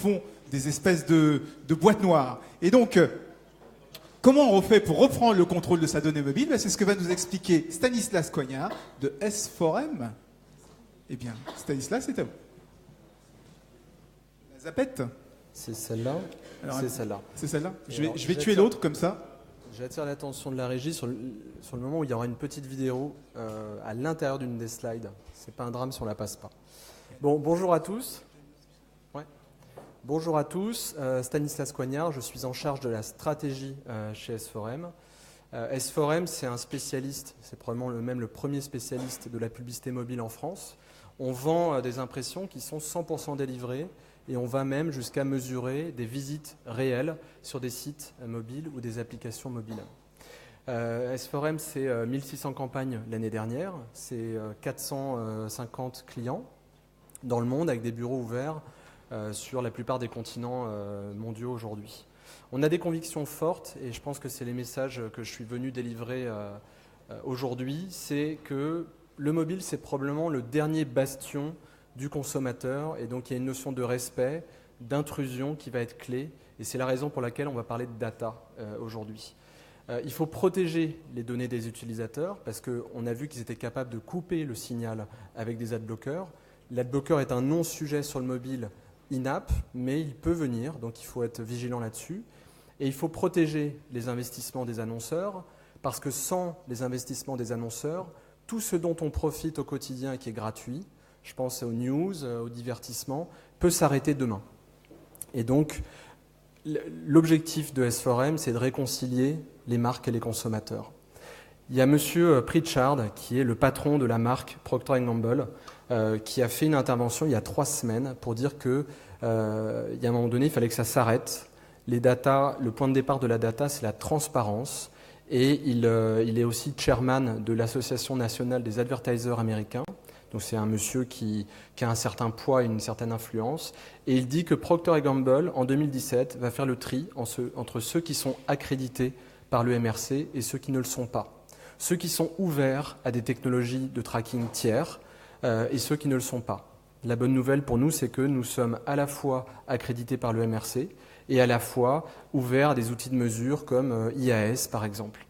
font des espèces de boîtes noires. Et donc, comment on refait pour reprendre le contrôle de sa donnée mobile? C'est ce que va nous expliquer Stanislas Coignard de S4M. Eh bien, Stanislas, c'est à vous. La zapette? C'est celle-là. C'est celle-là. C'est celle-là. Je vais tuer l'autre comme ça. J'attire l'attention de la régie sur le moment où il y aura une petite vidéo à l'intérieur d'une des slides. C'est pas un drame si on la passe pas. Bon, bonjour à tous. Ouais. Bonjour à tous. Stanislas Coignard, je suis en charge de la stratégie chez S4M. S4M, c'est un spécialiste, c'est probablement le premier spécialiste de la publicité mobile en France. On vend des impressions qui sont 100% délivrées et on va même jusqu'à mesurer des visites réelles sur des sites mobiles ou des applications mobiles. S4M, c'est 1600 campagnes l'année dernière, c'est 450 clients dans le monde avec des bureaux ouverts sur la plupart des continents mondiaux aujourd'hui. On a des convictions fortes et je pense que c'est les messages que je suis venu délivrer aujourd'hui, c'est que le mobile, c'est probablement le dernier bastion du consommateur et donc il y a une notion de respect, d'intrusion qui va être clé et c'est la raison pour laquelle on va parler de data aujourd'hui. Il faut protéger les données des utilisateurs parce qu'on a vu qu'ils étaient capables de couper le signal avec des adblockers. L'adblocker est un non-sujet sur le mobile in-app, mais il peut venir, donc il faut être vigilant là-dessus. Et il faut protéger les investissements des annonceurs parce que sans les investissements des annonceurs, tout ce dont on profite au quotidien et qui est gratuit, je pense aux news, au divertissement, peut s'arrêter demain. Et donc, l'objectif de S4M, c'est de réconcilier les marques et les consommateurs. Il y a M. Pritchard, qui est le patron de la marque Procter & Gamble, qui a fait une intervention il y a 3 semaines pour dire qu'il y a un moment donné, il fallait que ça s'arrête. Les data, le point de départ de la data, c'est la transparence. Et il est aussi chairman de l'Association nationale des advertisers américains. Donc c'est un monsieur qui a un certain poids et une certaine influence. Et il dit que Procter & Gamble, en 2017, va faire le tri entre ceux qui sont accrédités par le MRC et ceux qui ne le sont pas. Ceux qui sont ouverts à des technologies de tracking tiers et ceux qui ne le sont pas. La bonne nouvelle pour nous, c'est que nous sommes à la fois accrédités par le MRC et à la fois ouverts à des outils de mesure comme IAS, par exemple.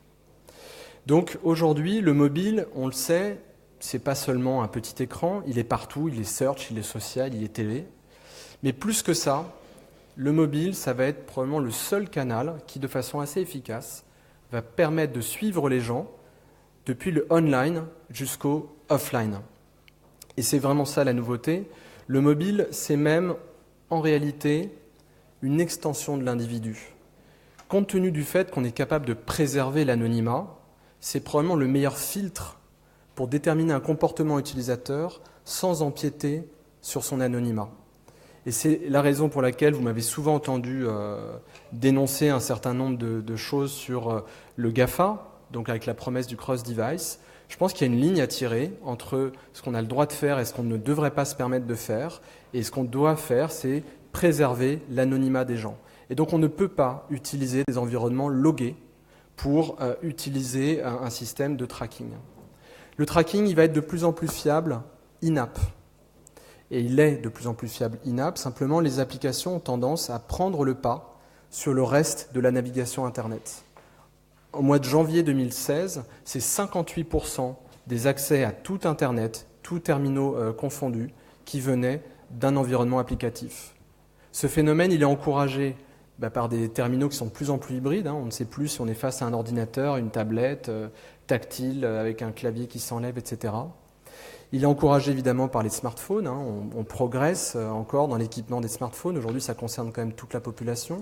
Donc aujourd'hui, le mobile, on le sait, c'est pas seulement un petit écran, il est partout, il est search, il est social, il est télé. Mais plus que ça, le mobile, ça va être probablement le seul canal qui, de façon assez efficace, va permettre de suivre les gens depuis le online jusqu'au offline. Et c'est vraiment ça la nouveauté. Le mobile, c'est même en réalité une extension de l'individu. Compte tenu du fait qu'on est capable de préserver l'anonymat, c'est probablement le meilleur filtre pour déterminer un comportement utilisateur sans empiéter sur son anonymat. Et c'est la raison pour laquelle vous m'avez souvent entendu dénoncer un certain nombre de choses sur le GAFA, donc avec la promesse du cross-device. Je pense qu'il y a une ligne à tirer entre ce qu'on a le droit de faire et ce qu'on ne devrait pas se permettre de faire. Et ce qu'on doit faire, c'est préserver l'anonymat des gens. Et donc on ne peut pas utiliser des environnements logués pour utiliser un système de tracking. Le tracking, il va être de plus en plus fiable in-app. Et il est de plus en plus fiable in-app. Simplement, les applications ont tendance à prendre le pas sur le reste de la navigation Internet. Au mois de janvier 2016, c'est 58% des accès à tout Internet, tous terminaux confondus, qui venaient d'un environnement applicatif. Ce phénomène, il est encouragé par des terminaux qui sont de plus en plus hybrides. On ne sait plus si on est face à un ordinateur, une tablette tactile avec un clavier qui s'enlève, etc. Il est encouragé évidemment par les smartphones. On progresse encore dans l'équipement des smartphones. Aujourd'hui, ça concerne quand même toute la population.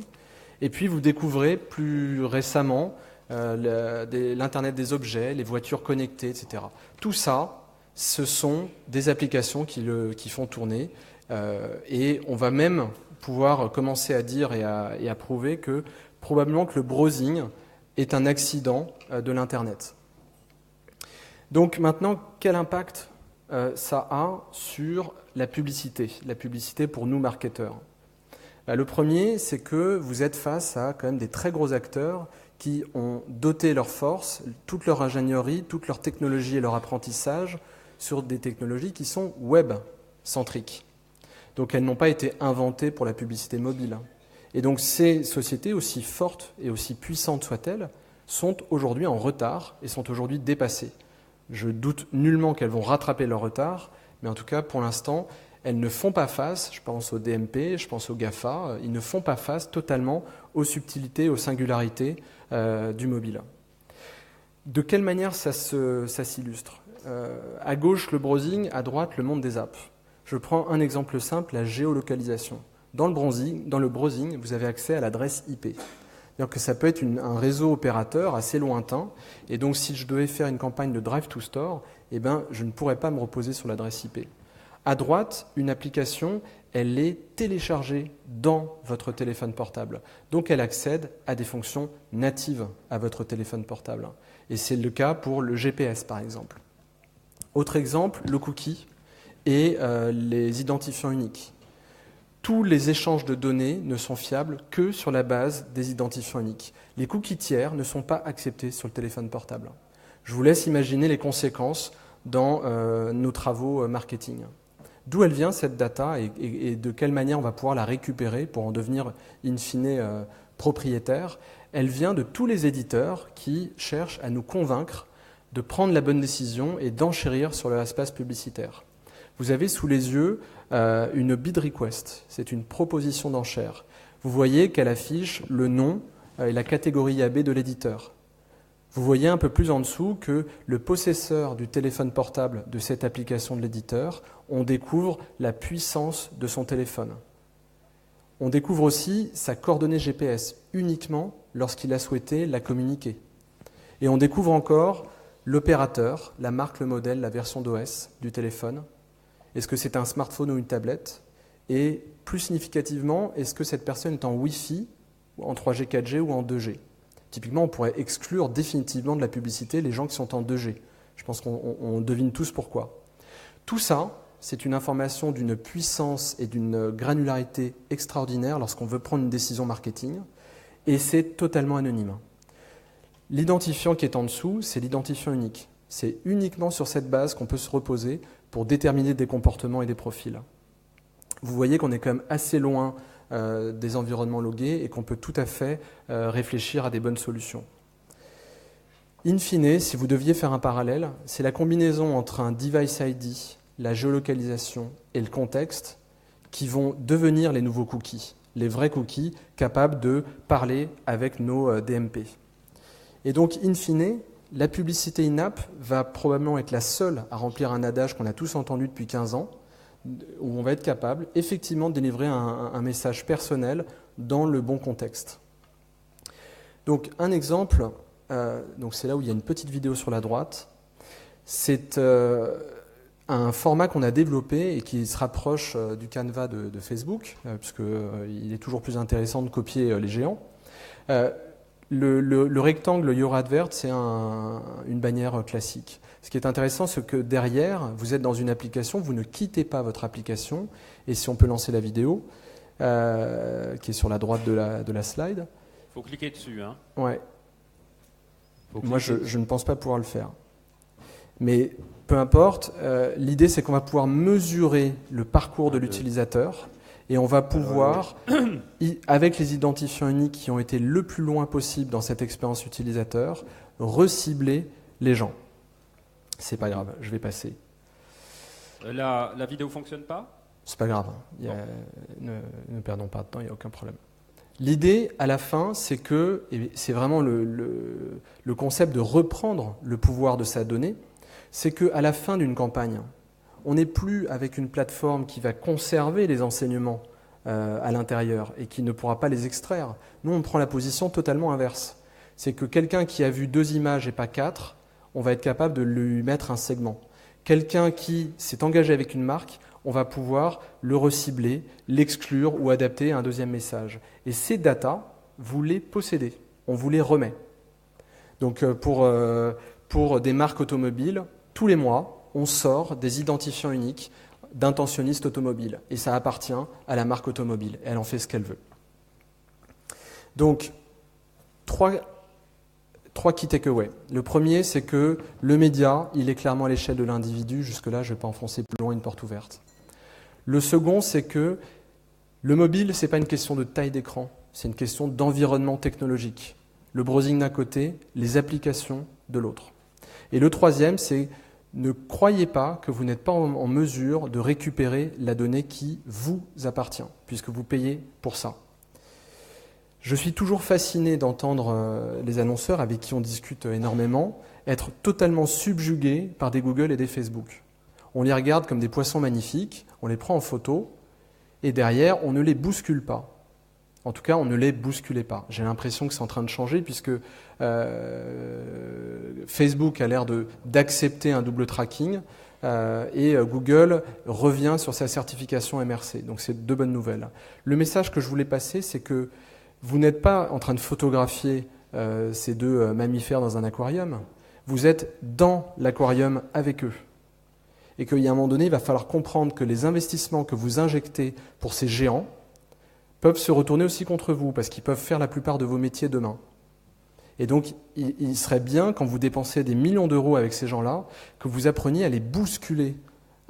Et puis, vous découvrez plus récemment l'Internet des objets, les voitures connectées, etc. Tout ça, ce sont des applications qui font tourner. Et on va même pouvoir commencer à dire et à prouver que probablement que le browsing est un accident de l'Internet. Donc maintenant, quel impact ça a sur la publicité pour nous marketeurs? Le premier, c'est que vous êtes face à quand même des très gros acteurs qui ont doté leur force, toute leur ingénierie, toute leur technologie et leur apprentissage sur des technologies qui sont web-centriques. Donc elles n'ont pas été inventées pour la publicité mobile. Et donc ces sociétés, aussi fortes et aussi puissantes soient-elles, sont aujourd'hui en retard et sont aujourd'hui dépassées. Je doute nullement qu'elles vont rattraper leur retard, mais en tout cas, pour l'instant, elles ne font pas face, je pense au DMP, je pense au GAFA, ils ne font pas face totalement aux subtilités, aux singularités du mobile. De quelle manière ça s'illustre ? À gauche, le browsing, à droite, le monde des apps. Je prends un exemple simple, la géolocalisation. Dans le browsing, vous avez accès à l'adresse IP. C'est-à-dire que ça peut être un réseau opérateur assez lointain, et donc si je devais faire une campagne de Drive to Store, je ne pourrais pas me reposer sur l'adresse IP. À droite, une application, elle est téléchargée dans votre téléphone portable. Donc elle accède à des fonctions natives à votre téléphone portable. Et c'est le cas pour le GPS, par exemple. Autre exemple, le cookie et les identifiants uniques. Tous les échanges de données ne sont fiables que sur la base des identifiants uniques. Les cookies tiers ne sont pas acceptés sur le téléphone portable. Je vous laisse imaginer les conséquences dans nos travaux marketing. D'où elle vient cette data et de quelle manière on va pouvoir la récupérer pour en devenir in fine propriétaire. Elle vient de tous les éditeurs qui cherchent à nous convaincre de prendre la bonne décision et d'enchérir sur l'espace publicitaire. Vous avez sous les yeux une bid request, c'est une proposition d'enchère. Vous voyez qu'elle affiche le nom et la catégorie AB de l'éditeur. Vous voyez un peu plus en dessous que le possesseur du téléphone portable de cette application de l'éditeur, on découvre la puissance de son téléphone. On découvre aussi sa coordonnée GPS uniquement lorsqu'il a souhaité la communiquer. Et on découvre encore l'opérateur, la marque, le modèle, la version d'OS du téléphone. Est-ce que c'est un smartphone ou une tablette? Et plus significativement, est-ce que cette personne est en Wi-Fi, en 3G, 4G ou en 2G? Typiquement, on pourrait exclure définitivement de la publicité les gens qui sont en 2G. Je pense qu'on devine tous pourquoi. Tout ça, c'est une information d'une puissance et d'une granularité extraordinaire lorsqu'on veut prendre une décision marketing, et c'est totalement anonyme. L'identifiant qui est en dessous, c'est l'identifiant unique. C'est uniquement sur cette base qu'on peut se reposer pour déterminer des comportements et des profils. Vous voyez qu'on est quand même assez loin des environnements logués et qu'on peut tout à fait réfléchir à des bonnes solutions. In fine, si vous deviez faire un parallèle, c'est la combinaison entre un device ID, la géolocalisation et le contexte qui vont devenir les nouveaux cookies, les vrais cookies capables de parler avec nos DMP. Et donc, in fine, la publicité in-app va probablement être la seule à remplir un adage qu'on a tous entendu depuis 15 ans, où on va être capable effectivement de délivrer un message personnel dans le bon contexte. Donc un exemple, donc c'est là où il y a une petite vidéo sur la droite, c'est un format qu'on a développé et qui se rapproche du Canva de Facebook, puisqu'il est toujours plus intéressant de copier les géants. Le rectangle Your Advert, c'est une bannière classique. Ce qui est intéressant, c'est que derrière, vous êtes dans une application, vous ne quittez pas votre application. Et si on peut lancer la vidéo, qui est sur la droite de la slide. Il faut cliquer dessus. Hein. Ouais. Moi, je ne pense pas pouvoir le faire. Mais peu importe, l'idée, c'est qu'on va pouvoir mesurer le parcours de l'utilisateur. Et on va pouvoir, avec les identifiants uniques qui ont été le plus loin possible dans cette expérience utilisateur, recibler les gens. C'est pas grave, je vais passer. La vidéo ne fonctionne pas? C'est pas grave, ne perdons pas de temps, il n'y a aucun problème. L'idée, à la fin, c'est que, et c'est vraiment le concept de reprendre le pouvoir de sa donnée, c'est qu'à la fin d'une campagne, on n'est plus avec une plateforme qui va conserver les enseignements à l'intérieur et qui ne pourra pas les extraire. Nous, on prend la position totalement inverse. C'est que quelqu'un qui a vu 2 images et pas 4, on va être capable de lui mettre un segment. Quelqu'un qui s'est engagé avec une marque, on va pouvoir le recibler, l'exclure ou adapter à un 2e message. Et ces datas, vous les possédez, on vous les remet. Donc pour des marques automobiles, tous les mois, on sort des identifiants uniques d'intentionnistes automobiles. Et ça appartient à la marque automobile. Elle en fait ce qu'elle veut. Donc, trois key takeaways. Le premier, c'est que le média, il est clairement à l'échelle de l'individu. Jusque-là, je ne vais pas enfoncer plus loin une porte ouverte. Le second, c'est que le mobile, ce n'est pas une question de taille d'écran, c'est une question d'environnement technologique. Le browsing d'un côté, les applications de l'autre. Et le troisième, c'est ne croyez pas que vous n'êtes pas en mesure de récupérer la donnée qui vous appartient, puisque vous payez pour ça. Je suis toujours fasciné d'entendre les annonceurs avec qui on discute énormément être totalement subjugués par des Google et des Facebook. On les regarde comme des poissons magnifiques, on les prend en photo, et derrière, on ne les bouscule pas. En tout cas, on ne les bousculait pas. J'ai l'impression que c'est en train de changer puisque Facebook a l'air d'accepter un double tracking et Google revient sur sa certification MRC. Donc c'est deux bonnes nouvelles. Le message que je voulais passer, c'est que vous n'êtes pas en train de photographier ces deux mammifères dans un aquarium. Vous êtes dans l'aquarium avec eux. Et qu'il y a un moment donné, il va falloir comprendre que les investissements que vous injectez pour ces géants peuvent se retourner aussi contre vous, parce qu'ils peuvent faire la plupart de vos métiers demain. Et donc, il serait bien, quand vous dépensez des millions d'euros avec ces gens-là, que vous appreniez à les bousculer,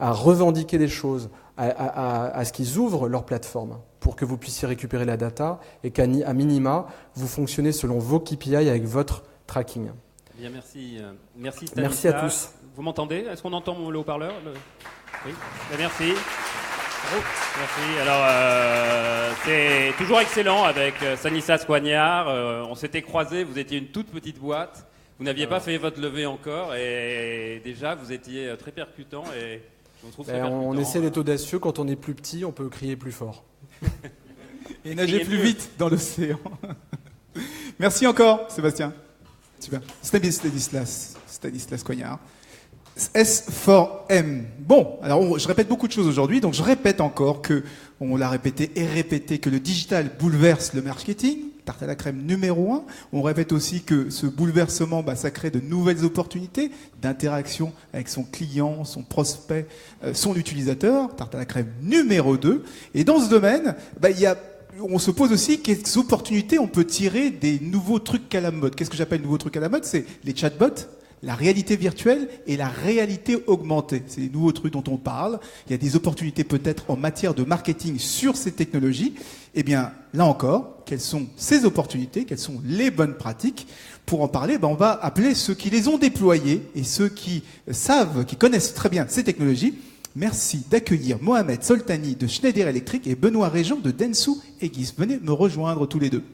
à revendiquer des choses, à ce qu'ils ouvrent leur plateforme, pour que vous puissiez récupérer la data, et qu'à minima, vous fonctionnez selon vos KPI avec votre tracking. Bien, merci. Merci Stanislas. Merci à tous. Vous m'entendez? Est-ce qu'on entend le haut-parleur? Oui. Merci. Merci. Alors, c'est toujours excellent avec Stanislas Coignard. On s'était croisés, vous étiez une toute petite boîte. Vous n'aviez pas fait votre levée encore et déjà, vous étiez très percutant. Et on trouve on essaie d'être audacieux. Quand on est plus petit, on peut crier plus fort. Et nager plus vite dans l'océan. Merci encore, Sébastien. Super. Stanislas Coignard. S4M. Bon, alors je répète beaucoup de choses aujourd'hui, donc je répète encore que, on l'a répété et répété, que le digital bouleverse le marketing, tarte à la crème numéro 1. On répète aussi que ce bouleversement, ça crée de nouvelles opportunités d'interaction avec son client, son prospect, son utilisateur, tarte à la crème numéro 2. Et dans ce domaine, on se pose aussi quelles opportunités on peut tirer des nouveaux trucs à la mode. Qu'est-ce que j'appelle nouveaux trucs à la mode? C'est les chatbots, la réalité virtuelle et la réalité augmentée. C'est les nouveaux trucs dont on parle. Il y a des opportunités peut-être en matière de marketing sur ces technologies. Eh bien, là encore, quelles sont ces opportunités? Quelles sont les bonnes pratiques? Pour en parler, on va appeler ceux qui les ont déployées et ceux qui savent, qui connaissent très bien ces technologies. Merci d'accueillir Mohamed Soltani de Schneider Electric et Benoît Régent de Dentsu Aegis. Venez me rejoindre tous les deux.